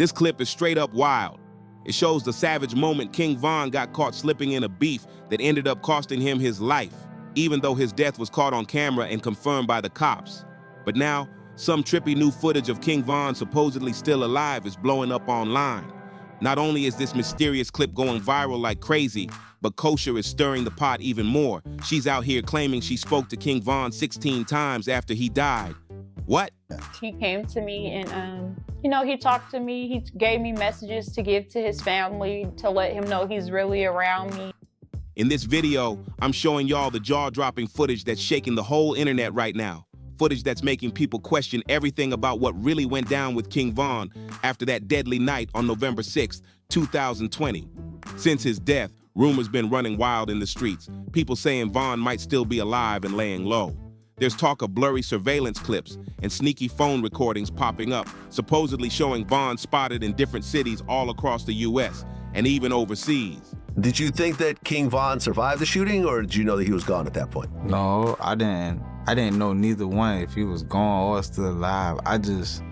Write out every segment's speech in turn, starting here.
This clip is straight up wild. It shows the savage moment King Von got caught slipping in a beef that ended up costing him his life, even though his death was caught on camera and confirmed by the cops. But now, some trippy new footage of King Von supposedly still alive is blowing up online. Not only is this mysterious clip going viral like crazy, but Kosher is stirring the pot even more. She's out here claiming she spoke to King Von 16 times after he died. What? He came to me and, he talked to me. He gave me messages to give to his family to let him know he's really around me. In this video, I'm showing y'all the jaw-dropping footage that's shaking the whole internet right now. Footage that's making people question everything about what really went down with King Von after that deadly night on November 6th, 2020. Since his death, rumors been running wild in the streets. People saying Von might still be alive and laying low. There's talk of blurry surveillance clips and sneaky phone recordings popping up, supposedly showing Von spotted in different cities all across the U.S. and even overseas. Did you think that King Von survived the shooting, or did you know that he was gone at that point? No, I didn't know neither one, if he was gone or still alive.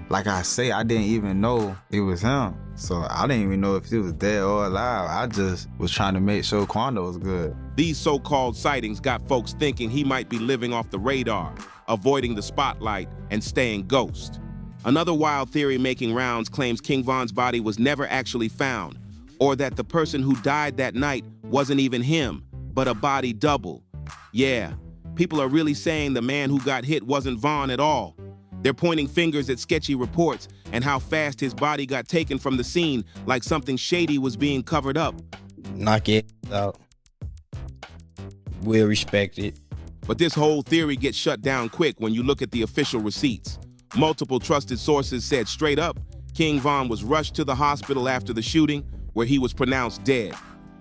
Like I say, I didn't even know it was him. So I didn't even know if he was dead or alive. I just was trying to make sure Quando was good. These so-called sightings got folks thinking he might be living off the radar, avoiding the spotlight and staying ghost. Another wild theory making rounds claims King Von's body was never actually found, or that the person who died that night wasn't even him, but a body double. Yeah, people are really saying the man who got hit wasn't Von at all. They're pointing fingers at sketchy reports and how fast his body got taken from the scene, like something shady was being covered up. Knock it out. We'll respect it. But this whole theory gets shut down quick when you look at the official receipts. Multiple trusted sources said straight up, King Von was rushed to the hospital after the shooting, where he was pronounced dead.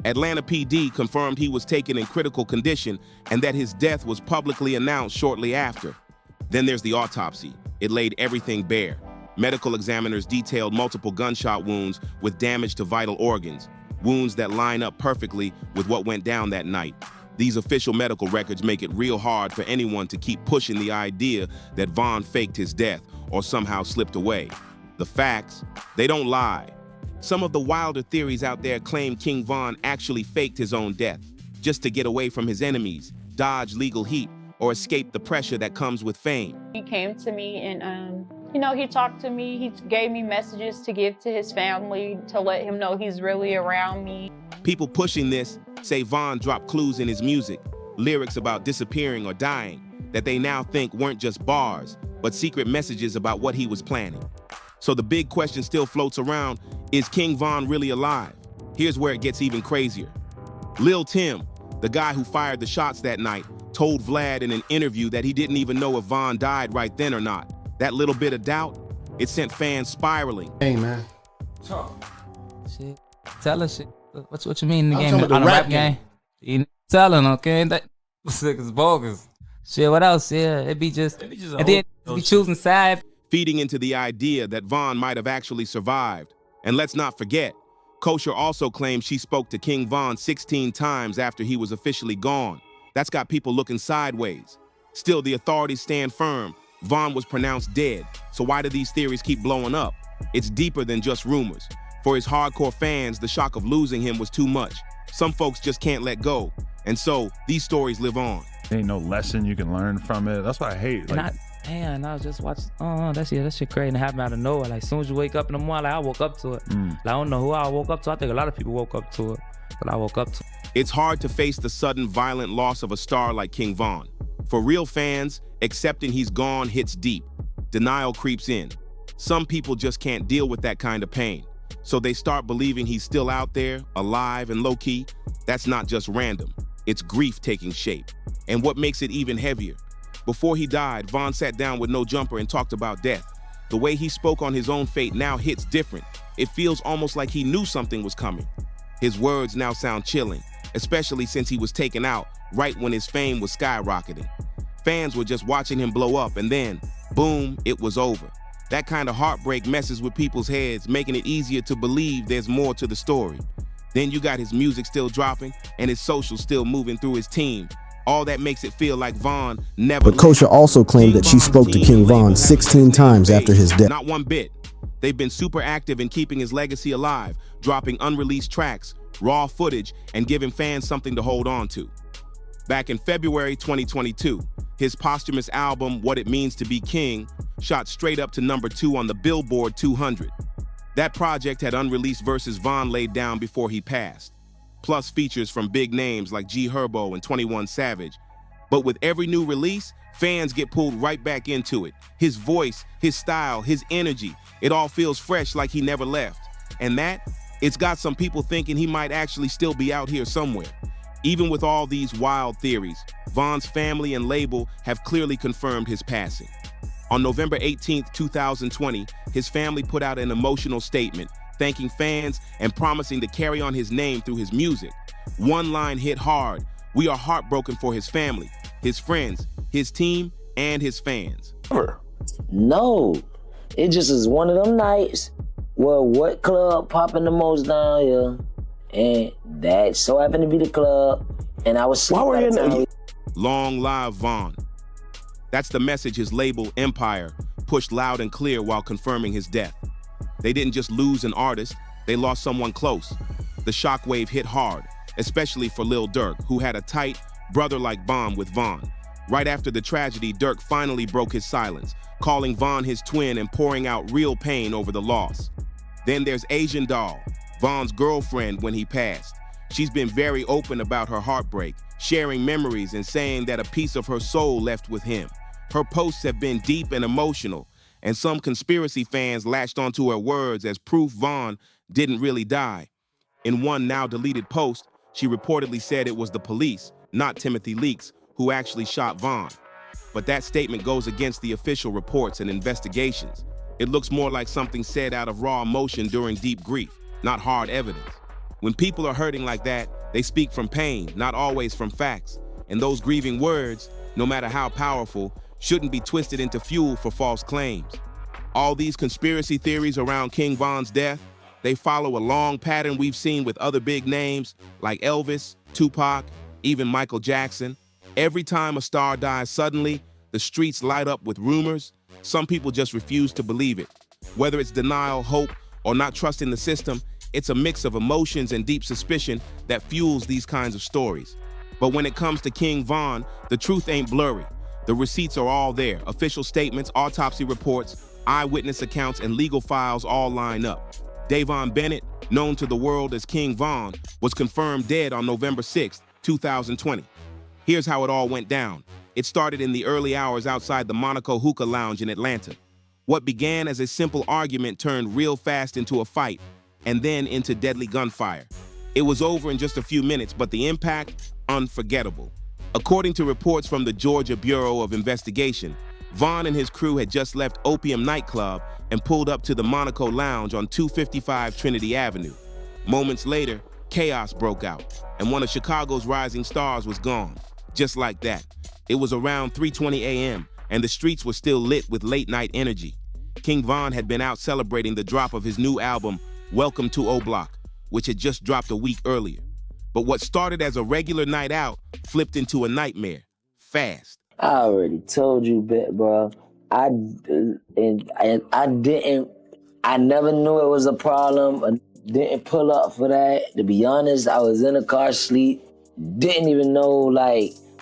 Atlanta PD confirmed he was taken in critical condition and that his death was publicly announced shortly after. Then there's the autopsy. It laid everything bare. Medical examiners detailed multiple gunshot wounds with damage to vital organs, wounds that line up perfectly with what went down that night. These official medical records make it real hard for anyone to keep pushing the idea that Von faked his death or somehow slipped away. The facts, they don't lie. Some of the wilder theories out there claim King Von actually faked his own death, just to get away from his enemies, dodge legal heat, or escape the pressure that comes with fame. He came to me and, he talked to me. He gave me messages to give to his family to let him know he's really around me. People pushing this say Von dropped clues in his music, lyrics about disappearing or dying, that they now think weren't just bars, but secret messages about what he was planning. So the big question still floats around, is King Von really alive? Here's where it gets even crazier. Lil Tim, the guy who fired the shots that night, told Vlad in an interview that he didn't even know if Von died right then or not. That little bit of doubt, it sent fans spiraling. Hey, man. Talk. Shit. Tell us shit. What you mean in the I'm game? talking about On the the rap rap game? You telling, okay? That sick as bogus. Shit, what else? Yeah, it be just and then be choosing side. Feeding into the idea that Von might have actually survived. And let's not forget, Kosher also claims she spoke to King Von 16 times after he was officially gone. That's got people looking sideways. Still, the authorities stand firm. Von was pronounced dead. So why do these theories keep blowing up? It's deeper than just rumors. For his hardcore fans, the shock of losing him was too much. Some folks just can't let go. And so, these stories live on. Ain't no lesson you can learn from it. That's what I hate. Like, And I was just watching, that shit crazy. And it happened out of nowhere. Like, as soon as you wake up in the morning, like, I woke up to it. Like, I don't know who I woke up to. I think a lot of people woke up to it, but I woke up to it. It's hard to face the sudden violent loss of a star like King Von. For real fans, accepting he's gone hits deep. Denial creeps in. Some people just can't deal with that kind of pain. So they start believing he's still out there, alive and low-key. That's not just random. It's grief taking shape. And what makes it even heavier, before he died, Von sat down with no jumper and talked about death. The way he spoke on his own fate now hits different. It feels almost like he knew something was coming. His words now sound chilling, especially since he was taken out right when his fame was skyrocketing. Fans were just watching him blow up, and then, boom, it was over. That kind of heartbreak messes with people's heads, making it easier to believe there's more to the story. Then you got his music still dropping and his socials still moving through his team. All that makes it feel like Von never. But Kosher also claimed that she spoke to King Von 16 times after his death. Not one bit. They've been super active in keeping his legacy alive, dropping unreleased tracks, raw footage, and giving fans something to hold on to. Back in February 2022, his posthumous album, What It Means to Be King, shot straight up to #2 on the Billboard 200. That project had unreleased verses Von laid down before he passed, plus features from big names like G Herbo and 21 Savage. But with every new release, fans get pulled right back into it. His voice, his style, his energy, it all feels fresh like he never left. And it's got some people thinking he might actually still be out here somewhere. Even with all these wild theories, Von's family and label have clearly confirmed his passing. On November 18, 2020, his family put out an emotional statement, thanking fans and promising to carry on his name through his music. One line hit hard: "We are heartbroken for his family, his friends, his team, and his fans." No, it just is one of them nights where what club popping the most down here, and that so happened to be the club, and I was Why were you in there? Long live Von. That's the message his label, Empire, pushed loud and clear while confirming his death. They didn't just lose an artist, they lost someone close. The shockwave hit hard, especially for Lil Durk, who had a tight, brother-like bond with Von. Right after the tragedy, Durk finally broke his silence, calling Von his twin and pouring out real pain over the loss. Then there's Asian Doll, Von's girlfriend when he passed. She's been very open about her heartbreak, sharing memories and saying that a piece of her soul left with him. Her posts have been deep and emotional, and some conspiracy fans latched onto her words as proof Von didn't really die. In one now deleted post, she reportedly said it was the police, not Timothy Leaks, who actually shot Von. But that statement goes against the official reports and investigations. It looks more like something said out of raw emotion during deep grief, not hard evidence. When people are hurting like that, they speak from pain, not always from facts. And those grieving words, no matter how powerful, shouldn't be twisted into fuel for false claims. All these conspiracy theories around King Von's death, they follow a long pattern we've seen with other big names like Elvis, Tupac, even Michael Jackson. Every time a star dies suddenly, the streets light up with rumors. Some people just refuse to believe it. Whether it's denial, hope, or not trusting the system, it's a mix of emotions and deep suspicion that fuels these kinds of stories. But when it comes to King Von, the truth ain't blurry. The receipts are all there. Official statements, autopsy reports, eyewitness accounts, and legal files all line up. Davon Bennett, known to the world as King Von, was confirmed dead on November 6, 2020. Here's how it all went down. It started in the early hours outside the Monaco Hookah Lounge in Atlanta. What began as a simple argument turned real fast into a fight, and then into deadly gunfire. It was over in just a few minutes, but the impact, unforgettable. According to reports from the Georgia Bureau of Investigation, Von and his crew had just left Opium nightclub and pulled up to the Monaco Lounge on 255 Trinity Avenue. Moments later, chaos broke out, and one of Chicago's rising stars was gone. Just like that. It was around 3:20 a.m., and the streets were still lit with late-night energy. King Von had been out celebrating the drop of his new album, Welcome to O-Block, which had just dropped a week earlier. But what started as a regular night out flipped into a nightmare, fast. I already told you, bro. I never knew it was a problem. I didn't pull up for that. To be honest, I was in a car sleep. Didn't even know,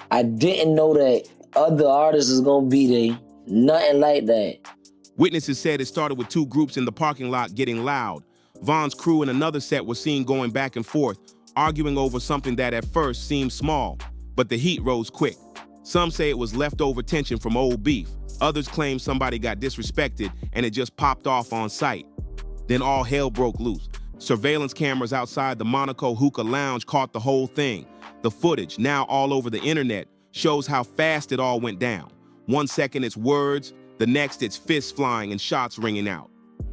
I didn't know that other artists was gonna be there. Nothing like that. Witnesses said it started with two groups in the parking lot getting loud. Von's crew and another set were seen going back and forth, arguing over something that at first seemed small, but the heat rose quick. Some say it was leftover tension from old beef. Others claim somebody got disrespected and it just popped off on sight. Then all hell broke loose. Surveillance cameras outside the Monaco Hookah Lounge caught the whole thing. The footage, now all over the internet, shows how fast it all went down. 1 second it's words, the next it's fists flying and shots ringing out.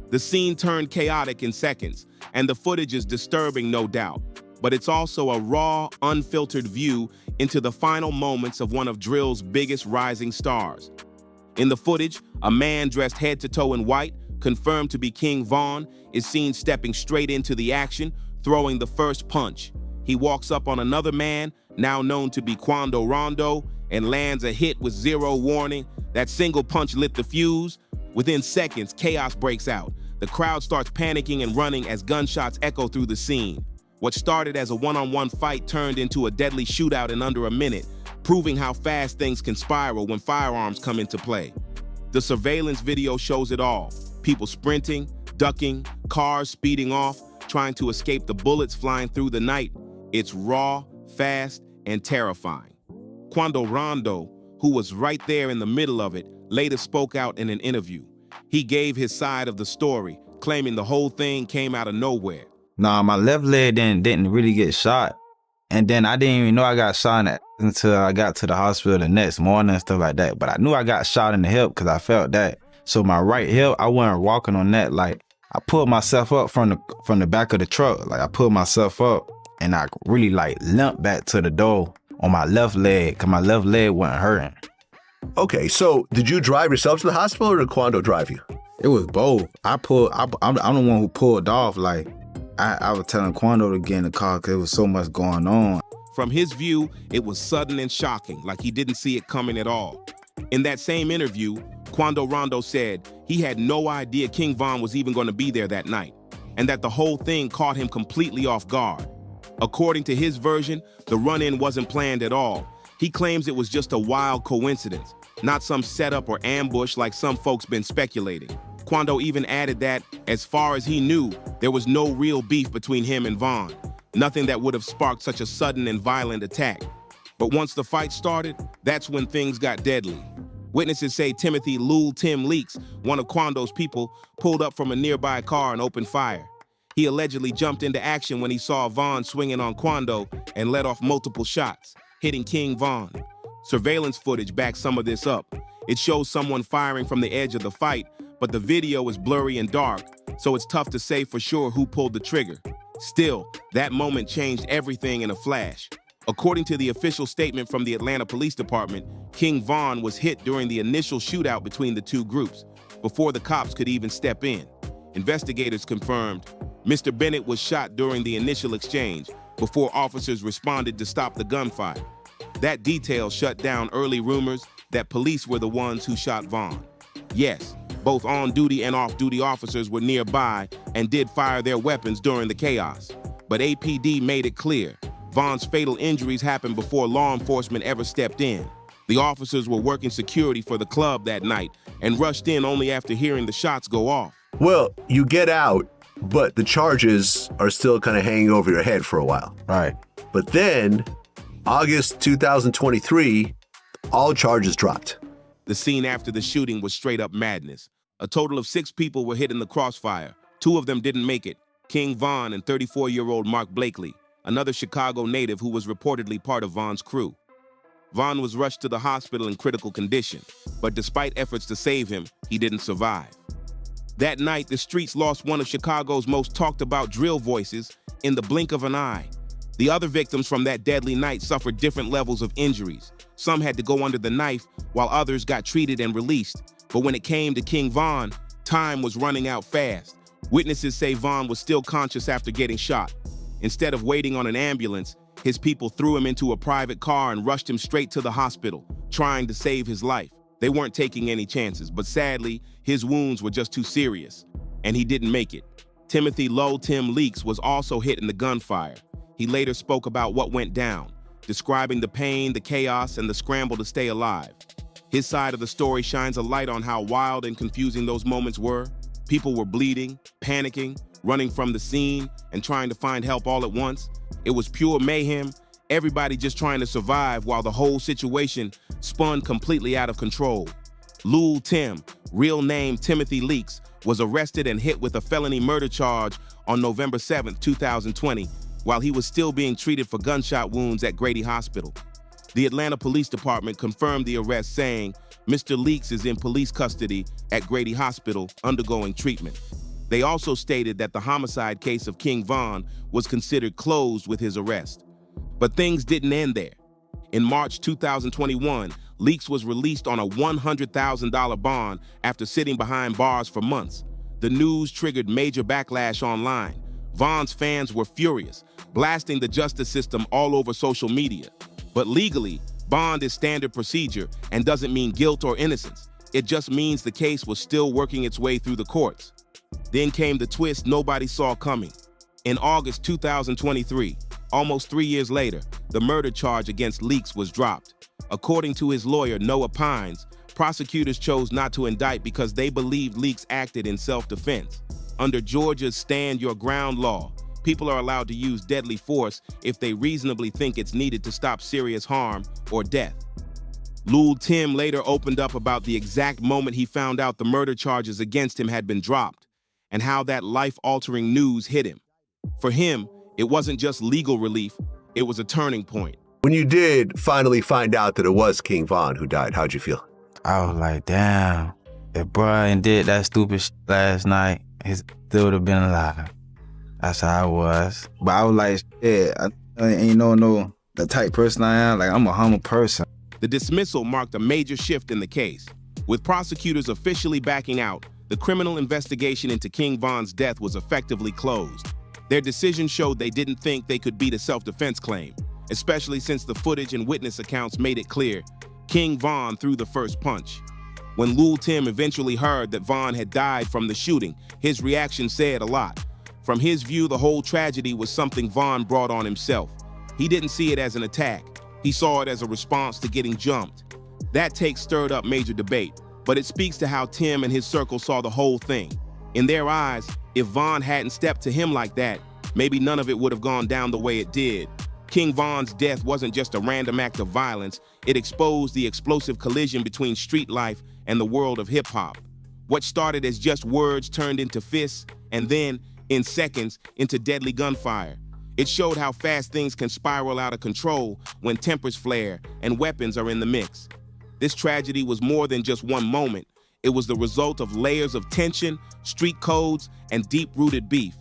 The scene turned chaotic in seconds, and the footage is disturbing, no doubt. But it's also a raw, unfiltered view into the final moments of one of drill's biggest rising stars. In the footage, a man dressed head to toe in white, confirmed to be King Von, is seen stepping straight into the action, throwing the first punch. He walks up on another man, now known to be Quando Rondo, and lands a hit with zero warning. That single punch lit the fuse. Within seconds, chaos breaks out. the crowd starts panicking and running as gunshots echo through the scene. What started as a one-on-one fight turned into a deadly shootout in under a minute, proving how fast things can spiral when firearms come into play. The surveillance video shows it all. People sprinting, ducking, cars speeding off, trying to escape the bullets flying through the night. It's raw, fast, and terrifying. Quando Rondo, who was right there in the middle of it, later spoke out in an interview. He gave his side of the story, claiming the whole thing came out of nowhere. Nah, my left leg didn't really get shot. And then I didn't even know I got shot until I got to the hospital the next morning and stuff like that. But I knew I got shot in the hip because I felt that. So my right hip, I wasn't walking on that. Like, I pulled myself up from the back of the truck. Like, I pulled myself up and I really like limped back to the door on my left leg because my left leg wasn't hurting. Okay, so did you drive yourself to the hospital or did Quando drive you? It was both. I'm the one who pulled off. Like, I was telling Quando to get in the car because there was so much going on. From his view, it was sudden and shocking, like he didn't see it coming at all. In that same interview, Quando Rondo said he had no idea King Von was even going to be there that night, and that the whole thing caught him completely off guard. According to his version, the run-in wasn't planned at all. He claims it was just a wild coincidence, not some setup or ambush like some folks been speculating. Quando even added that, as far as he knew, there was no real beef between him and Von, nothing that would have sparked such a sudden and violent attack. But once the fight started, that's when things got deadly. Witnesses say Timothy Lil Tim Leaks, one of Quando's people, pulled up from a nearby car and opened fire. He allegedly jumped into action when he saw Von swinging on Quando and let off multiple shots, hitting King Von. Surveillance footage backs some of this up. It shows someone firing from the edge of the fight, but the video is blurry and dark, so it's tough to say for sure who pulled the trigger. Still, that moment changed everything in a flash. According to the official statement from the Atlanta Police Department, King Von was hit during the initial shootout between the two groups, before the cops could even step in. Investigators confirmed Mr. Bennett was shot during the initial exchange, before officers responded to stop the gunfire. That detail shut down early rumors that police were the ones who shot Von. Yes, both on-duty and off-duty officers were nearby and did fire their weapons during the chaos. But APD made it clear, Von's fatal injuries happened before law enforcement ever stepped in. The officers were working security for the club that night and rushed in only after hearing the shots go off. Well, you get out, but the charges are still kind of hanging over your head for a while. Right. But then, August 2023, all charges dropped. The scene after the shooting was straight up madness. A total of 6 people were hit in the crossfire. 2 of them didn't make it, King Von and 34-year-old Mark Blakely, another Chicago native who was reportedly part of Von's crew. Von was rushed to the hospital in critical condition, but despite efforts to save him, he didn't survive. That night, the streets lost one of Chicago's most talked about drill voices in the blink of an eye. The other victims from that deadly night suffered different levels of injuries. Some had to go under the knife, while others got treated and released. But when it came to King Von, time was running out fast. Witnesses say Von was still conscious after getting shot. Instead of waiting on an ambulance, his people threw him into a private car and rushed him straight to the hospital, trying to save his life. They weren't taking any chances, but sadly, his wounds were just too serious, and he didn't make it. Timothy Lil Tim Leaks was also hit in the gunfire. He later spoke about what went down, describing the pain, the chaos, and the scramble to stay alive. His side of the story shines a light on how wild and confusing those moments were. People were bleeding, panicking, running from the scene, and trying to find help all at once. It was pure mayhem, everybody just trying to survive while the whole situation spun completely out of control. Lil Tim, real name Timothy Leaks, was arrested and hit with a felony murder charge on November 7, 2020, while he was still being treated for gunshot wounds at Grady Hospital. The Atlanta Police Department confirmed the arrest, saying Mr. Leaks is in police custody at Grady Hospital undergoing treatment. They also stated that the homicide case of King Von was considered closed with his arrest. But things didn't end there. In March 2021, Leaks was released on a $100,000 bond after sitting behind bars for months. The news triggered major backlash online. Von's fans were furious, blasting the justice system all over social media. But legally, bond is standard procedure and doesn't mean guilt or innocence. It just means the case was still working its way through the courts. Then came the twist nobody saw coming. In August 2023, almost 3 years later, the murder charge against Leaks was dropped. According to his lawyer, Noah Pines, prosecutors chose not to indict because they believed Leaks acted in self-defense. Under Georgia's Stand Your Ground law, people are allowed to use deadly force if they reasonably think it's needed to stop serious harm or death. Lil Tim later opened up about the exact moment he found out the murder charges against him had been dropped and how that life-altering news hit him. For him, it wasn't just legal relief, it was a turning point. When you did finally find out that it was King Von who died, how'd you feel? I was like, damn, if Brian did that stupid shit last night, he still would have been alive. That's how I was. But I was like, shit, I ain't no the type person I am. Like, I'm a humble person. The dismissal marked a major shift in the case. With prosecutors officially backing out, the criminal investigation into King Von's death was effectively closed. Their decision showed they didn't think they could beat a self-defense claim, especially since the footage and witness accounts made it clear King Von threw the first punch. When Lil Tim eventually heard that Von had died from the shooting, his reaction said a lot. From his view, the whole tragedy was something Von brought on himself. He didn't see it as an attack. He saw it as a response to getting jumped. That take stirred up major debate, but it speaks to how Tim and his circle saw the whole thing. In their eyes, if Von hadn't stepped to him like that, maybe none of it would have gone down the way it did. King Von's death wasn't just a random act of violence, it exposed the explosive collision between street life and the world of hip-hop. What started as just words turned into fists, and then, in seconds, into deadly gunfire. It showed how fast things can spiral out of control when tempers flare and weapons are in the mix. This tragedy was more than just one moment. It was the result of layers of tension, street codes, and deep-rooted beef.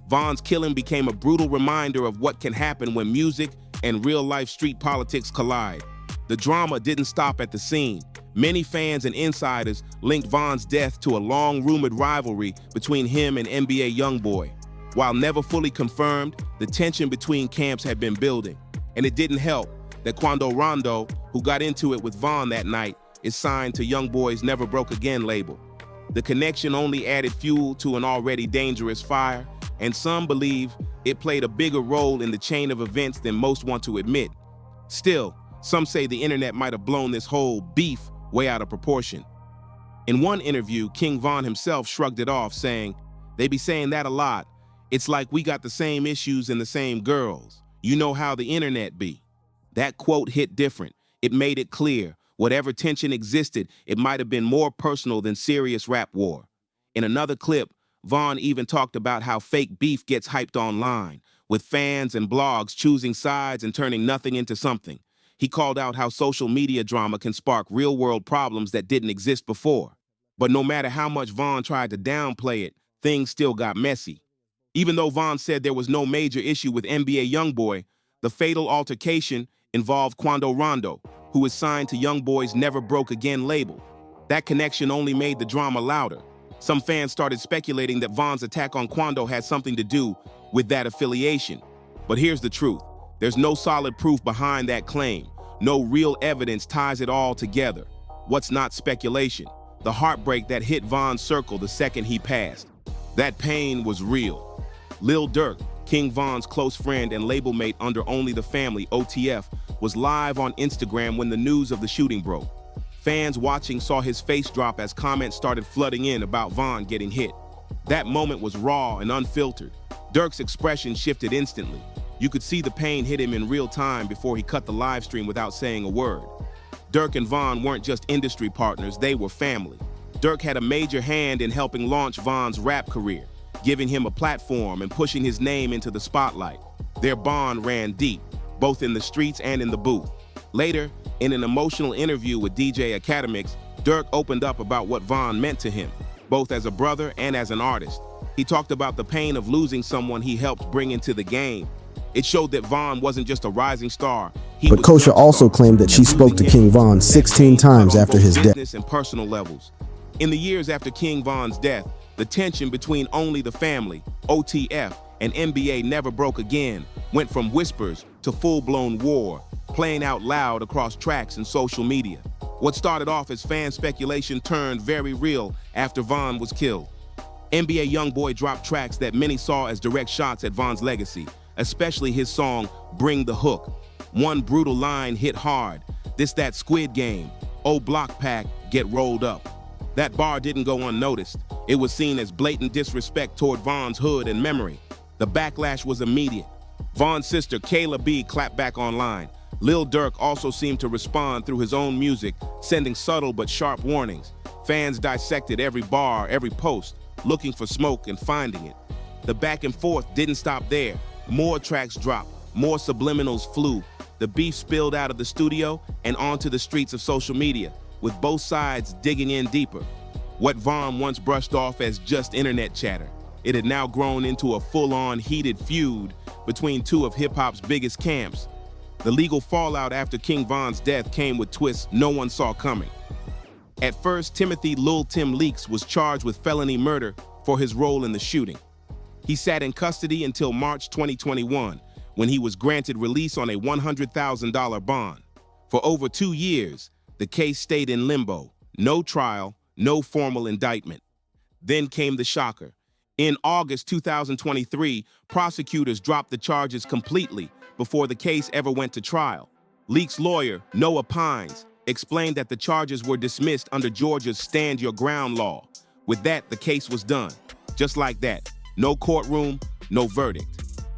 Von's killing became a brutal reminder of what can happen when music and real-life street politics collide. The drama didn't stop at the scene. Many fans and insiders linked Von's death to a long-rumored rivalry between him and NBA YoungBoy. While never fully confirmed, the tension between camps had been building. And it didn't help that Quando Rondo, who got into it with Von that night, is signed to YoungBoy's Never Broke Again label. The connection only added fuel to an already dangerous fire, and some believe it played a bigger role in the chain of events than most want to admit. Still, some say the internet might have blown this whole beef way out of proportion. In one interview, King Von himself shrugged it off, saying, "They be saying that a lot. It's like we got the same issues and the same girls. You know how the internet be." That quote hit different. It made it clear, whatever tension existed, it might have been more personal than serious rap war. In another clip, Von even talked about how fake beef gets hyped online, with fans and blogs choosing sides and turning nothing into something. He called out how social media drama can spark real-world problems that didn't exist before. But no matter how much Von tried to downplay it, things still got messy. Even though Von said there was no major issue with NBA YoungBoy, the fatal altercation involved Quando Rondo, who is signed to YoungBoy's Never Broke Again label. That connection only made the drama louder. Some fans started speculating that Von's attack on Quando had something to do with that affiliation. But here's the truth. There's no solid proof behind that claim. No real evidence ties it all together. What's not speculation? The heartbreak that hit Von's circle the second he passed. That pain was real. Lil Durk, King Von's close friend and label mate under Only the Family, OTF, was live on Instagram when the news of the shooting broke. Fans watching saw his face drop as comments started flooding in about Von getting hit. That moment was raw and unfiltered. Durk's expression shifted instantly. You could see the pain hit him in real time before he cut the live stream without saying a word. Durk and Von weren't just industry partners, they were family. Durk had a major hand in helping launch Von's rap career, giving him a platform and pushing his name into the spotlight. Their bond ran deep, both in the streets and in the booth. Later, in an emotional interview with DJ Academics, Durk opened up about what Von meant to him, both as a brother and as an artist. He talked about the pain of losing someone he helped bring into the game. It showed that Von wasn't just a rising star. But Kosha also claimed that she spoke to King Von 16 times after his death. Business and personal levels. In the years after King Von's death, the tension between Only the Family, OTF, and NBA Never Broke Again went from whispers to full-blown war, playing out loud across tracks and social media. What started off as fan speculation turned very real after Von was killed. NBA YoungBoy dropped tracks that many saw as direct shots at Von's legacy, especially his song, Bring the Hook. One brutal line hit hard, "This that Squid Game, oh block pack, get rolled up." That bar didn't go unnoticed. It was seen as blatant disrespect toward Von's hood and memory. The backlash was immediate. Von's sister, Kayla B, clapped back online. Lil Durk also seemed to respond through his own music, sending subtle but sharp warnings. Fans dissected every bar, every post, looking for smoke and finding it. The back and forth didn't stop there. More tracks dropped, more subliminals flew. The beef spilled out of the studio and onto the streets of social media, with both sides digging in deeper. What Von once brushed off as just internet chatter, it had now grown into a full-on heated feud between two of hip-hop's biggest camps. The legal fallout after King Von's death came with twists no one saw coming. At first, Timothy Lil Tim Leaks was charged with felony murder for his role in the shooting. He sat in custody until March 2021, when he was granted release on a $100,000 bond. For over 2 years, the case stayed in limbo. No trial, no formal indictment. Then came the shocker. In August 2023, prosecutors dropped the charges completely before the case ever went to trial. Leaks' lawyer, Noah Pines, explained that the charges were dismissed under Georgia's Stand Your Ground law. With that, the case was done. Just like that. No courtroom, no verdict.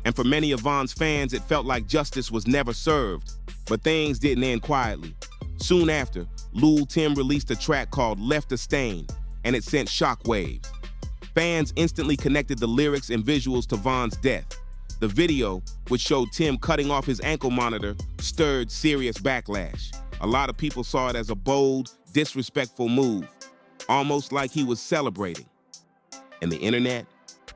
And for many of Von's fans, it felt like justice was never served. But things didn't end quietly. Soon after, Lil Tim released a track called Left a Stain, and it sent shockwaves. Fans instantly connected the lyrics and visuals to Von's death. The video, which showed Tim cutting off his ankle monitor, stirred serious backlash. A lot of people saw it as a bold, disrespectful move, almost like he was celebrating. And the internet,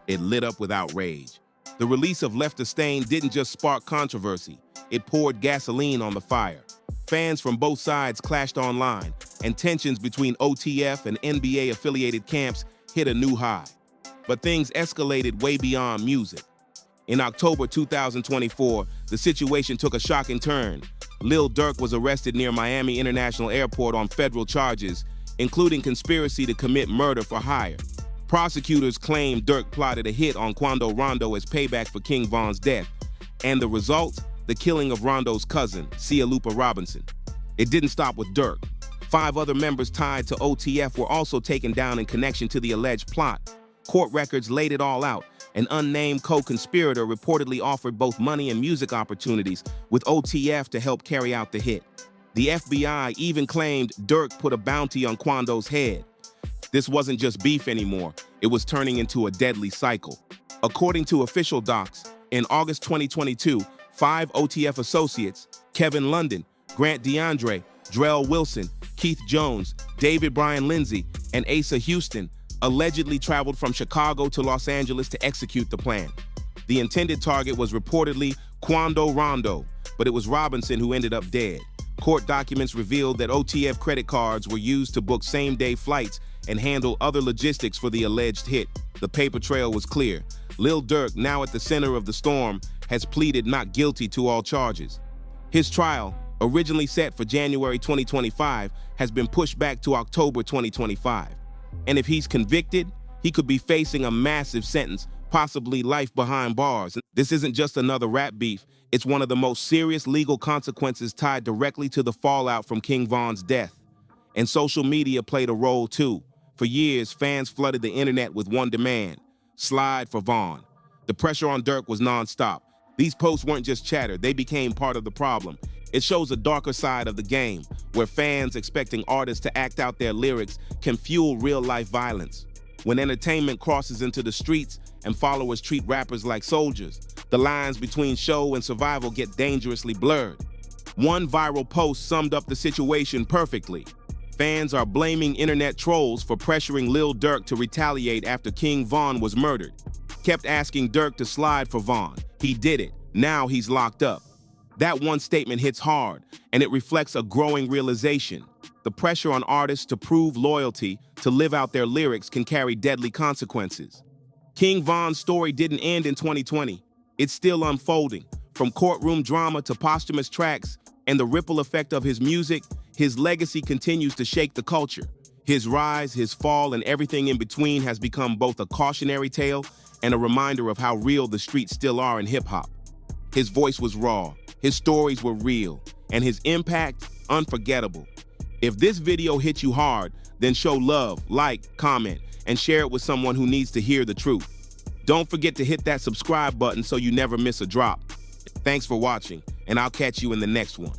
it lit up with outrage. The release of Left a Stain didn't just spark controversy, it poured gasoline on the fire. Fans from both sides clashed online, and tensions between OTF and NBA-affiliated camps hit a new high. But things escalated way beyond music. In October 2024, the situation took a shocking turn. Lil Durk was arrested near Miami International Airport on federal charges, including conspiracy to commit murder for hire. Prosecutors claimed Durk plotted a hit on Quando Rondo as payback for King Von's death, and the result, the killing of Rondo's cousin, Cia Lupa Robinson. It didn't stop with Durk. 5 other members tied to OTF were also taken down in connection to the alleged plot. Court records laid it all out. An unnamed co-conspirator reportedly offered both money and music opportunities with OTF to help carry out the hit. The FBI even claimed Durk put a bounty on Quando's head. This wasn't just beef anymore, it was turning into a deadly cycle. According to official docs, in August 2022, 5 OTF associates, Kevin London, Grant DeAndre, Drell Wilson, Keith Jones, David Brian Lindsay, and Asa Houston, allegedly traveled from Chicago to Los Angeles to execute the plan. The intended target was reportedly Quando Rondo, but it was Robinson who ended up dead. Court documents revealed that OTF credit cards were used to book same-day flights and handle other logistics for the alleged hit. The paper trail was clear. Lil Durk, now at the center of the storm, has pleaded not guilty to all charges. His trial, originally set for January 2025, has been pushed back to October 2025. And if he's convicted, he could be facing a massive sentence, possibly life behind bars. This isn't just another rap beef, it's one of the most serious legal consequences tied directly to the fallout from King Von's death. And social media played a role too. For years, fans flooded the internet with one demand: slide for Von. The pressure on Durk was nonstop. These posts weren't just chatter, they became part of the problem. It shows a darker side of the game, where fans expecting artists to act out their lyrics can fuel real-life violence. When entertainment crosses into the streets and followers treat rappers like soldiers, the lines between show and survival get dangerously blurred. One viral post summed up the situation perfectly. Fans are blaming internet trolls for pressuring Lil Durk to retaliate after King Von was murdered. Kept asking Durk to slide for Von. He did it. Now he's locked up. That one statement hits hard, and it reflects a growing realization. The pressure on artists to prove loyalty, to live out their lyrics, can carry deadly consequences. King Von's story didn't end in 2020. It's still unfolding. From courtroom drama to posthumous tracks and the ripple effect of his music, his legacy continues to shake the culture. His rise, his fall, and everything in between has become both a cautionary tale and a reminder of how real the streets still are in hip-hop. His voice was raw, his stories were real, and his impact unforgettable. If this video hit you hard, then show love, like, comment, and share it with someone who needs to hear the truth. Don't forget to hit that subscribe button so you never miss a drop. Thanks for watching, and I'll catch you in the next one.